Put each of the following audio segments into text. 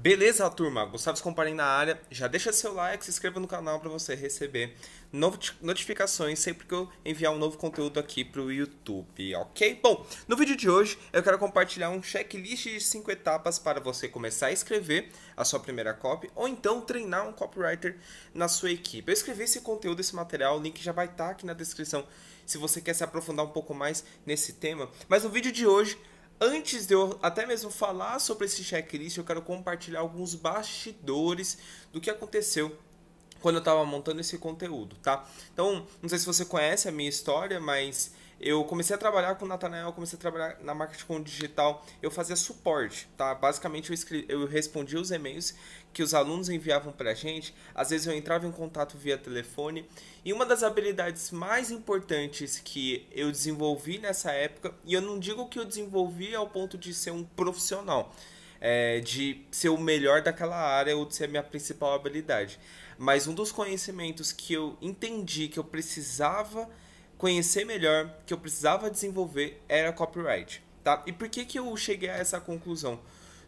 Beleza, turma? Gustavo Scompare na área. Já deixa seu like, se inscreva no canal para você receber notificações sempre que eu enviar um novo conteúdo aqui para o YouTube, ok? Bom, no vídeo de hoje eu quero compartilhar um checklist de 5 etapas para você começar a escrever a sua primeira copy ou então treinar um copywriter na sua equipe. Eu escrevi esse conteúdo, esse material, o link já vai estar aqui na descrição se você quer se aprofundar um pouco mais nesse tema. Mas no vídeo de hoje, antes de eu até mesmo falar sobre esse checklist, eu quero compartilhar alguns bastidores do que aconteceu quando eu estava montando esse conteúdo, tá? Então, não sei se você conhece a minha história, mas eu comecei a trabalhar com o Nathanael, comecei a trabalhar na marketing digital, eu fazia suporte, tá? Basicamente eu respondia os e-mails que os alunos enviavam pra gente, às vezes eu entrava em contato via telefone, e uma das habilidades mais importantes que eu desenvolvi nessa época, e eu não digo que eu desenvolvi ao ponto de ser um profissional, de ser o melhor daquela área ou de ser a minha principal habilidade, mas um dos conhecimentos que eu entendi que eu precisava conhecer melhor, que eu precisava desenvolver, era copyright, tá? E por que eu cheguei a essa conclusão?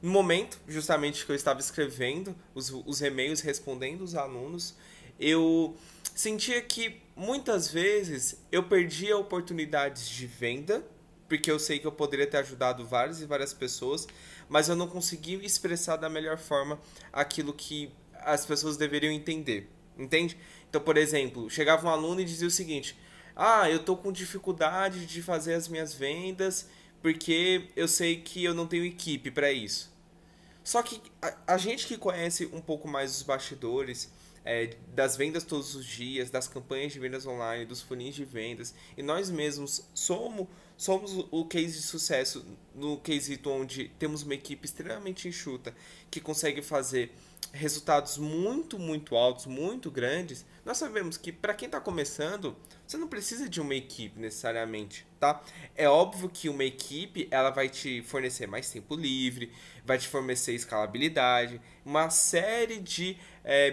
No momento, justamente que eu estava escrevendo os e-mails, respondendo os alunos, eu sentia que muitas vezes eu perdia oportunidades de venda, porque eu sei que eu poderia ter ajudado várias e várias pessoas, mas eu não conseguia expressar da melhor forma aquilo que as pessoas deveriam entender, entende? Então, por exemplo, chegava um aluno e dizia o seguinte: eu tô com dificuldade de fazer as minhas vendas porque eu sei que eu não tenho equipe para isso. Só que a gente que conhece um pouco mais os bastidores, das vendas todos os dias, das campanhas de vendas online, dos funis de vendas, e nós mesmos somos o case de sucesso no quesito onde temos uma equipe extremamente enxuta que consegue fazer resultados muito altos, muito grandes. Nós sabemos que para quem está começando, você não precisa de uma equipe necessariamente, tá? É óbvio que uma equipe ela vai te fornecer mais tempo livre, vai te fornecer escalabilidade, uma série de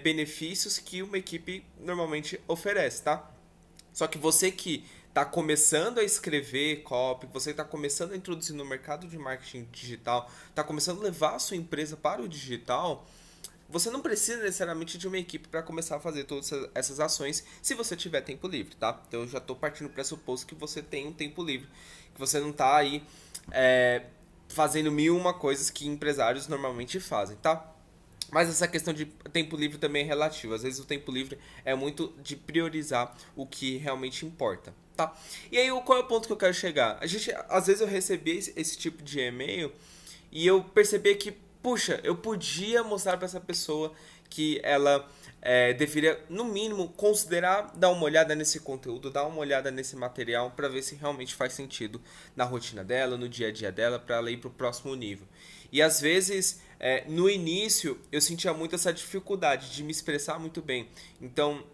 benefícios que uma equipe normalmente oferece, tá? Só que você que está começando a escrever copy, você está começando a introduzir no mercado de marketing digital, está começando a levar a sua empresa para o digital, você não precisa necessariamente de uma equipe para começar a fazer todas essas ações se você tiver tempo livre, tá? Então eu já estou partindo do pressuposto que você tem um tempo livre, que você não está aí fazendo mil e uma coisas que empresários normalmente fazem, tá? Mas essa questão de tempo livre também é relativa. Às vezes o tempo livre é muito de priorizar o que realmente importa, tá? E aí qual é o ponto que eu quero chegar? Às vezes eu recebi esse tipo de e-mail e eu percebi que, puxa, eu podia mostrar para essa pessoa que ela deveria, no mínimo, considerar dar uma olhada nesse conteúdo, dar uma olhada nesse material para ver se realmente faz sentido na rotina dela, no dia a dia dela, para ela ir para o próximo nível. E às vezes, no início, eu sentia muito essa dificuldade de me expressar muito bem. Então,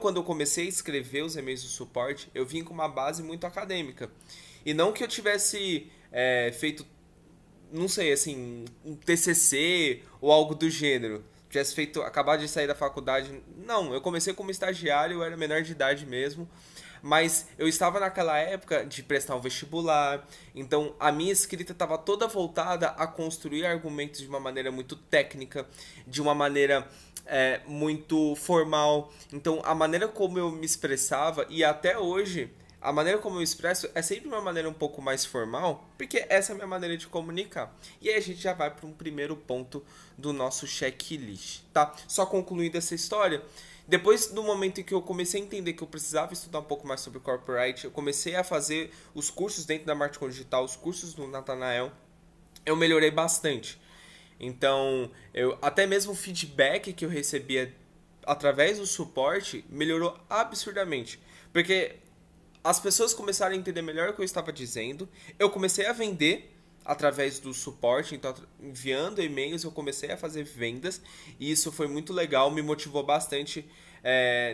quando eu comecei a escrever os e-mails do suporte, eu vim com uma base muito acadêmica. E não que eu tivesse feito, não sei, assim, um TCC ou algo do gênero. Tivesse feito, acabado de sair da faculdade. Não, eu comecei como estagiário, eu era menor de idade mesmo. Mas eu estava naquela época de prestar um vestibular, então a minha escrita estava toda voltada a construir argumentos de uma maneira muito técnica, de uma maneira muito formal. Então a maneira como eu me expressava, e até hoje a maneira como eu expresso é sempre uma maneira um pouco mais formal, porque essa é a minha maneira de comunicar. E aí a gente já vai para um primeiro ponto do nosso checklist, tá? Só concluindo essa história, depois do momento em que eu comecei a entender que eu precisava estudar um pouco mais sobre copyright, eu comecei a fazer os cursos dentro da marketing digital, os cursos do Nathanael, eu melhorei bastante. Então, até mesmo o feedback que eu recebia através do suporte melhorou absurdamente. Porque as pessoas começaram a entender melhor o que eu estava dizendo, eu comecei a vender através do suporte, então enviando e-mails eu comecei a fazer vendas e isso foi muito legal, me motivou bastante,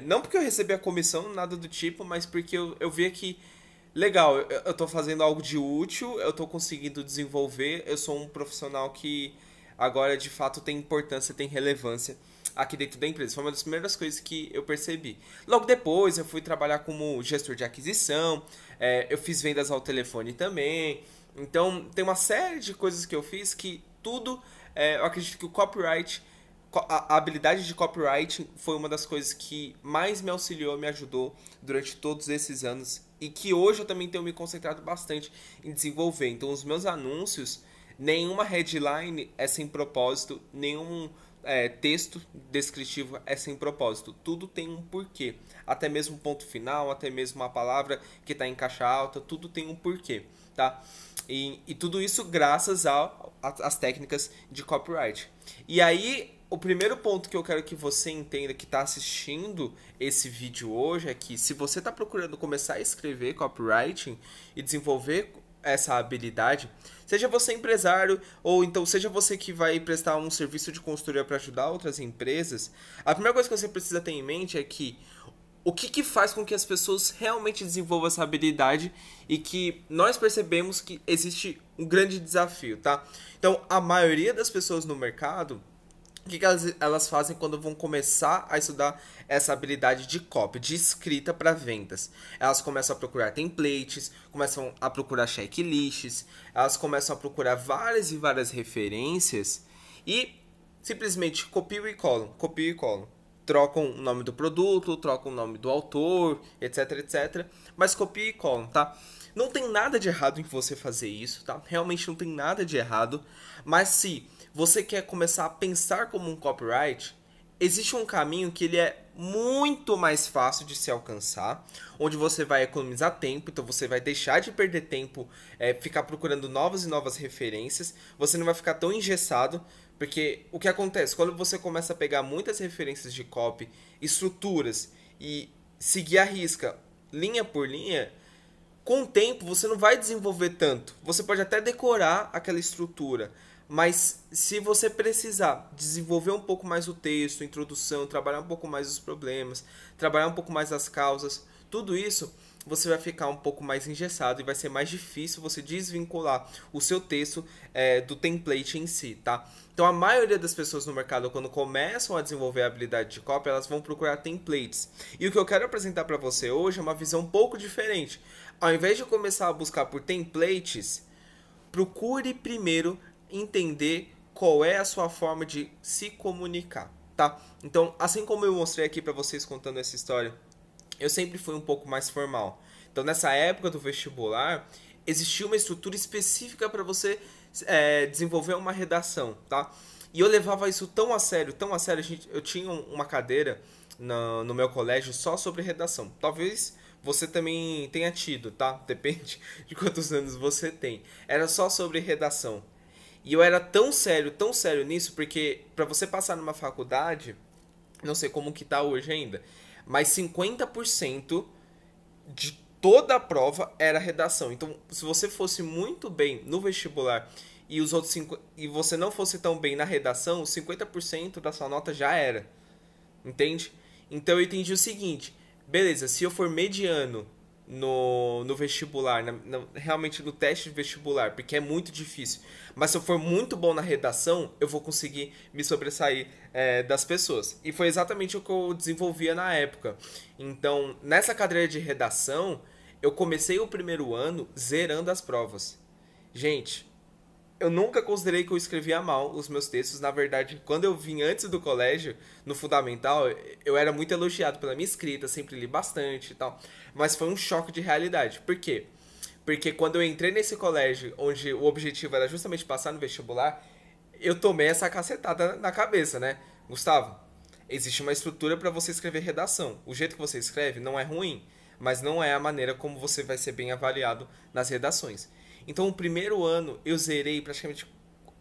não porque eu recebi a comissão, nada do tipo, mas porque eu via que, legal, eu estou fazendo algo de útil, eu estou conseguindo desenvolver, eu sou um profissional que agora de fato tem importância, tem relevância aqui dentro da empresa. Foi uma das primeiras coisas que eu percebi. Logo depois eu fui trabalhar como gestor de aquisição, eu fiz vendas ao telefone também. Então tem uma série de coisas que eu fiz que tudo eu acredito que o copyright, a habilidade de copyright foi uma das coisas que mais me auxiliou, me ajudou durante todos esses anos e que hoje eu também tenho me concentrado bastante em desenvolver. Então, os meus anúncios, nenhuma headline é sem propósito, nenhum texto descritivo é sem propósito. Tudo tem um porquê. Até mesmo ponto final, até mesmo uma palavra que está em caixa alta, tudo tem um porquê, tá? E tudo isso graças às técnicas de copyright. E aí, o primeiro ponto que eu quero que você entenda que está assistindo esse vídeo hoje é que se você está procurando começar a escrever copywriting e desenvolver essa habilidade, seja você empresário ou então seja você que vai prestar um serviço de consultoria para ajudar outras empresas, a primeira coisa que você precisa ter em mente é que o que faz com que as pessoas realmente desenvolvam essa habilidade e que nós percebemos que existe um grande desafio, tá? Então, a maioria das pessoas no mercado, o que elas fazem quando vão começar a estudar essa habilidade de copy, de escrita para vendas? Elas começam a procurar templates, começam a procurar checklists, elas começam a procurar várias e várias referências e simplesmente copiam e colam. Trocam o nome do produto, trocam o nome do autor, etc, etc. Mas copiam e colam, tá? Não tem nada de errado em você fazer isso, tá? Realmente não tem nada de errado. Mas se você quer começar a pensar como um copyright, existe um caminho que ele é muito mais fácil de se alcançar, onde você vai economizar tempo, então você vai deixar de perder tempo, ficar procurando novas e novas referências, você não vai ficar tão engessado, porque o que acontece? Quando você começa a pegar muitas referências de copy, estruturas e seguir a risca, linha por linha, com o tempo você não vai desenvolver tanto. Você pode até decorar aquela estrutura, mas se você precisar desenvolver um pouco mais o texto, introdução, trabalhar um pouco mais os problemas, trabalhar um pouco mais as causas, tudo isso você vai ficar um pouco mais engessado e vai ser mais difícil você desvincular o seu texto do template em si, tá? Então a maioria das pessoas no mercado, quando começam a desenvolver a habilidade de copy, elas vão procurar templates. E o que eu quero apresentar para você hoje é uma visão um pouco diferente. Ao invés de começar a buscar por templates, procure primeiro entender qual é a sua forma de se comunicar, tá? Então, assim como eu mostrei aqui para vocês contando essa história, eu sempre fui um pouco mais formal. Então, nessa época do vestibular, existia uma estrutura específica para você desenvolver uma redação, tá? E eu levava isso tão a sério, eu tinha uma cadeira no meu colégio só sobre redação. Talvez você também tenha tido, tá? Depende de quantos anos você tem. Era só sobre redação. E eu era tão sério nisso, porque para você passar numa faculdade, não sei como que tá hoje ainda, mas 50% de toda a prova era redação. Então, se você fosse muito bem no vestibular e os outros e você não fosse tão bem na redação, 50% da sua nota já era. Entende? Então eu entendi o seguinte, beleza, se eu for mediano no vestibular, realmente no teste de vestibular, porque é muito difícil, mas se eu for muito bom na redação, eu vou conseguir me sobressair das pessoas. E foi exatamente o que eu desenvolvia na época. Então, nessa cadeira de redação, eu comecei o primeiro ano zerando as provas. Gente, eu nunca considerei que eu escrevia mal os meus textos. Na verdade, quando eu vim antes do colégio, no fundamental, eu era muito elogiado pela minha escrita, sempre li bastante e tal. Mas foi um choque de realidade. Por quê? Porque quando eu entrei nesse colégio, onde o objetivo era justamente passar no vestibular, eu tomei essa cacetada na cabeça, né? Gustavo, existe uma estrutura para você escrever redação. O jeito que você escreve não é ruim, mas não é a maneira como você vai ser bem avaliado nas redações. Então, o primeiro ano, eu zerei praticamente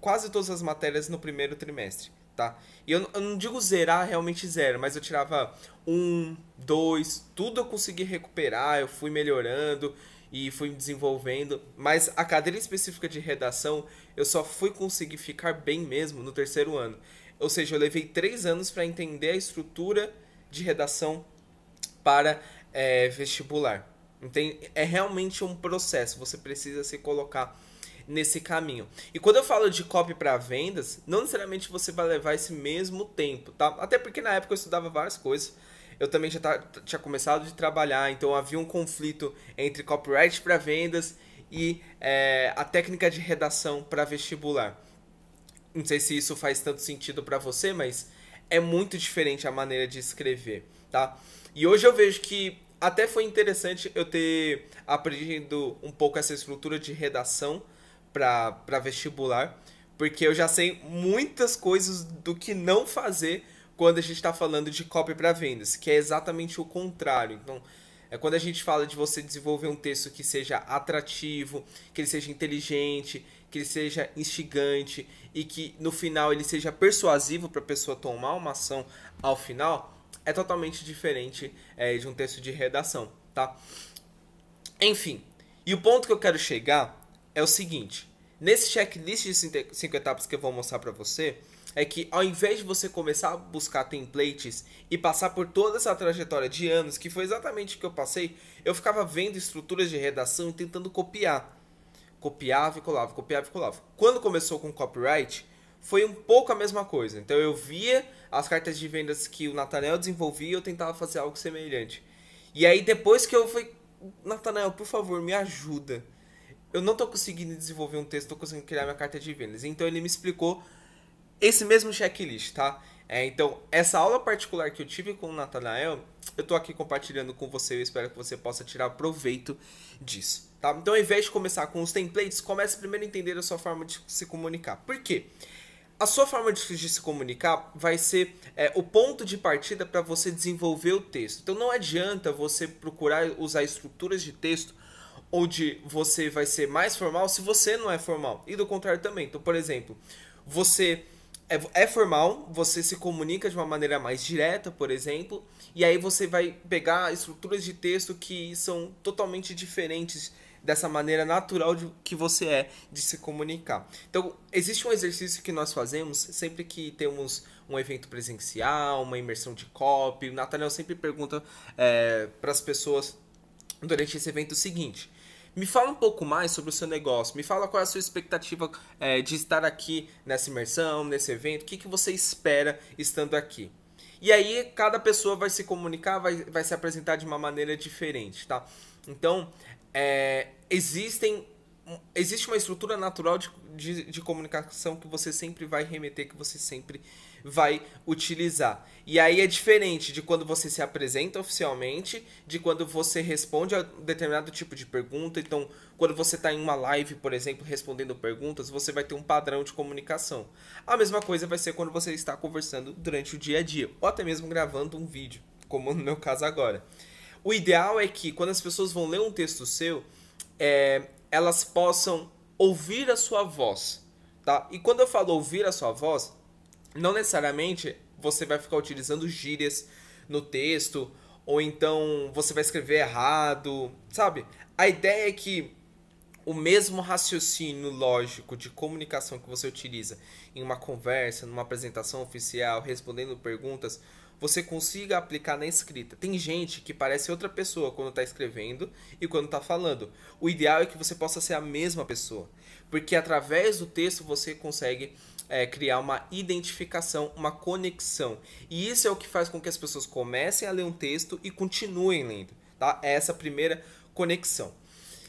quase todas as matérias no primeiro trimestre, tá? E eu não digo zerar, realmente zero, mas eu tirava 1, 2, tudo eu consegui recuperar, eu fui melhorando e fui me desenvolvendo. Mas a cadeira específica de redação, eu só fui conseguir ficar bem mesmo no terceiro ano. Ou seja, eu levei 3 anos para entender a estrutura de redação para vestibular. É realmente um processo, você precisa se colocar nesse caminho. E quando eu falo de copy para vendas, não necessariamente você vai levar esse mesmo tempo, tá? Até porque na época eu estudava várias coisas, eu também já tinha começado a trabalhar, então havia um conflito entre copyright para vendas e a técnica de redação para vestibular. Não sei se isso faz tanto sentido pra você, mas é muito diferente a maneira de escrever, tá? E hoje eu vejo que até foi interessante eu ter aprendido um pouco essa estrutura de redação para vestibular, porque eu já sei muitas coisas do que não fazer quando a gente está falando de copy para vendas, que é exatamente o contrário. Então, é quando a gente fala de você desenvolver um texto que seja atrativo, que ele seja inteligente, que ele seja instigante e que no final ele seja persuasivo para a pessoa tomar uma ação ao final, é totalmente diferente de um texto de redação, tá? Enfim, e o ponto que eu quero chegar é o seguinte: nesse checklist de 5 etapas que eu vou mostrar para você, é que ao invés de você começar a buscar templates e passar por toda essa trajetória de anos, que foi exatamente o que eu passei, eu ficava vendo estruturas de redação e tentando copiar. Copiava e colava, copiava e colava. Quando começou com copyright, foi um pouco a mesma coisa. Então eu via as cartas de vendas que o Nathanael desenvolvia e eu tentava fazer algo semelhante. E aí depois que eu falei, Nathanael, por favor, me ajuda. Eu não tô conseguindo desenvolver um texto, tô conseguindo criar minha carta de vendas. Então ele me explicou esse mesmo checklist, tá? Então, essa aula particular que eu tive com o Nathanael, eu tô aqui compartilhando com você, eu espero que você possa tirar proveito disso, tá? Então, ao invés de começar com os templates, comece primeiro a entender a sua forma de se comunicar. Por quê? A sua forma de se comunicar vai ser o ponto de partida para você desenvolver o texto. Então, não adianta você procurar usar estruturas de texto onde você vai ser mais formal se você não é formal. E do contrário também. Então, por exemplo, você é formal, você se comunica de uma maneira mais direta, por exemplo, e aí você vai pegar estruturas de texto que são totalmente diferentes dessa maneira natural que você é de se comunicar. Então, existe um exercício que nós fazemos sempre que temos um evento presencial, uma imersão de copy. O Nathanael sempre pergunta para as pessoas durante esse evento o seguinte: me fala um pouco mais sobre o seu negócio. Me fala qual é a sua expectativa de estar aqui nessa imersão, nesse evento. O que você espera estando aqui? E aí, cada pessoa vai se comunicar, vai se apresentar de uma maneira diferente, tá? Então, existe uma estrutura natural de comunicação que você sempre vai remeter, que você sempre vai utilizar. E aí é diferente de quando você se apresenta oficialmente, de quando você responde a determinado tipo de pergunta. Então, quando você está em uma live, por exemplo, respondendo perguntas, você vai ter um padrão de comunicação. A mesma coisa vai ser quando você está conversando durante o dia a dia, ou até mesmo gravando um vídeo, como no meu caso agora. O ideal é que quando as pessoas vão ler um texto seu, elas possam ouvir a sua voz, tá? E quando eu falo ouvir a sua voz, não necessariamente você vai ficar utilizando gírias no texto, ou então você vai escrever errado, sabe? A ideia é que o mesmo raciocínio lógico de comunicação que você utiliza em uma conversa, numa apresentação oficial, respondendo perguntas, você consiga aplicar na escrita. Tem gente que parece outra pessoa quando está escrevendo e quando está falando. O ideal é que você possa ser a mesma pessoa, porque através do texto você consegue criar uma identificação, uma conexão. E isso é o que faz com que as pessoas comecem a ler um texto e continuem lendo, tá? É essa primeira conexão.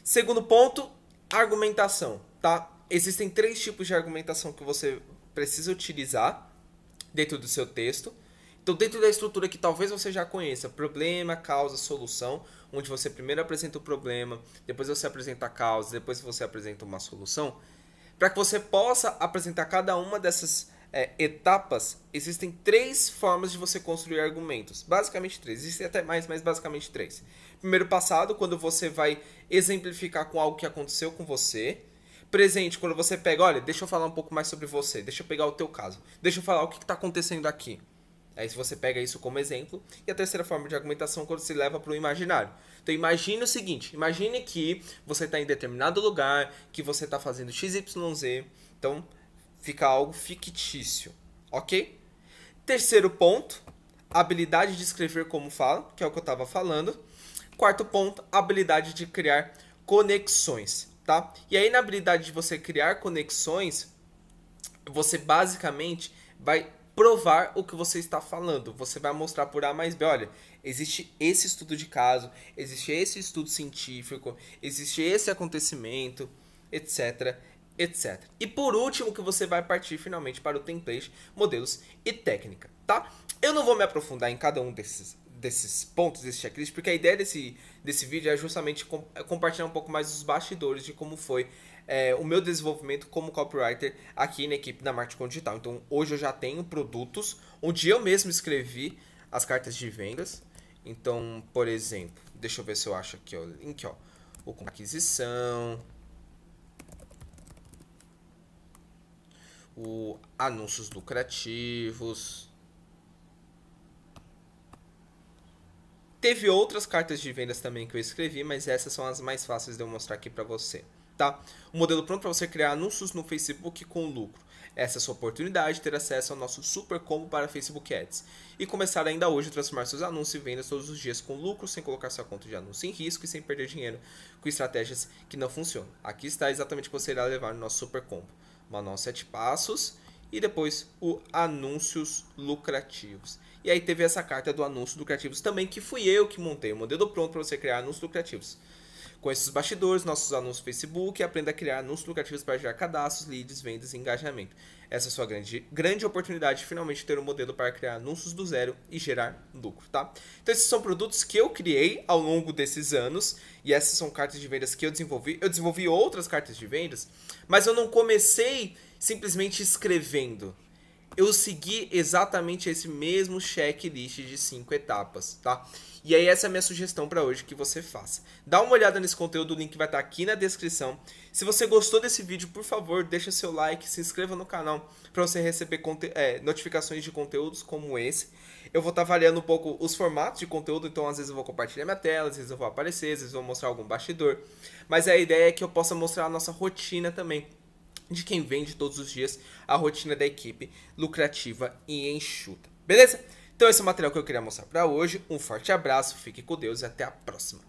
Segundo ponto, argumentação, tá? Existem 3 tipos de argumentação que você precisa utilizar dentro do seu texto. Então, dentro da estrutura que talvez você já conheça, problema, causa, solução, onde você primeiro apresenta o problema, depois você apresenta a causa, depois você apresenta uma solução. Para que você possa apresentar cada uma dessas etapas, existem 3 formas de você construir argumentos. Basicamente 3, existem até mais, mas basicamente 3. Primeiro, passado, quando você vai exemplificar com algo que aconteceu com você. Presente, quando você pega, olha, deixa eu falar um pouco mais sobre você, deixa eu pegar o teu caso, deixa eu falar o que está acontecendo aqui. Aí você pega isso como exemplo. E a terceira forma de argumentação quando se leva para o imaginário. Então imagine o seguinte, imagine que você está em determinado lugar, que você está fazendo XYZ, então fica algo fictício, ok? Terceiro ponto, habilidade de escrever como fala, que é o que eu estava falando. Quarto ponto, habilidade de criar conexões, tá? E aí na habilidade de você criar conexões, você basicamente vai provar o que você está falando. Você vai mostrar por A mais B, olha, existe esse estudo de caso, existe esse estudo científico, existe esse acontecimento, etc, etc. E por último que você vai partir finalmente para o template, modelos e técnica, tá? Eu não vou me aprofundar em cada um desses pontos, desse checklist, porque a ideia desse vídeo é justamente compartilhar um pouco mais dos bastidores de como foi o meu desenvolvimento como copywriter aqui na equipe da Marketing Digital. Então hoje eu já tenho produtos onde eu mesmo escrevi as cartas de vendas. Então, por exemplo, deixa eu ver se eu acho aqui o link, ó, o com aquisição, o anúncios lucrativos. Teve outras cartas de vendas também que eu escrevi, mas essas são as mais fáceis de eu mostrar aqui para você, tá? O modelo pronto para você criar anúncios no Facebook com lucro. Essa é a sua oportunidade de ter acesso ao nosso super combo para Facebook Ads e começar ainda hoje a transformar seus anúncios e vendas todos os dias com lucro, sem colocar sua conta de anúncio em risco e sem perder dinheiro com estratégias que não funcionam. Aqui está exatamente o que você irá levar no nosso super combo. Manual 7 passos e depois o anúncios lucrativos. E aí teve essa carta do anúncios lucrativos também, que fui eu que montei o modelo pronto para você criar anúncios lucrativos. Com esses bastidores, nossos anúncios no Facebook, aprenda a criar anúncios lucrativos para gerar cadastros, leads, vendas e engajamento. Essa é a sua grande oportunidade de finalmente ter um modelo para criar anúncios do zero e gerar lucro, tá? Então esses são produtos que eu criei ao longo desses anos e essas são cartas de vendas que eu desenvolvi. Eu desenvolvi outras cartas de vendas, mas eu não comecei simplesmente escrevendo. Eu segui exatamente esse mesmo checklist de 5 etapas, tá? E aí essa é a minha sugestão para hoje que você faça. Dá uma olhada nesse conteúdo, o link vai estar aqui na descrição. Se você gostou desse vídeo, por favor, deixa seu like, se inscreva no canal para você receber notificações de conteúdos como esse. Eu vou estar avaliando um pouco os formatos de conteúdo, então às vezes eu vou compartilhar minha tela, às vezes eu vou aparecer, às vezes eu vou mostrar algum bastidor. Mas a ideia é que eu possa mostrar a nossa rotina também, de quem vende todos os dias, a rotina da equipe lucrativa e enxuta. Beleza? Então esse é o material que eu queria mostrar para hoje. Um forte abraço, fique com Deus e até a próxima.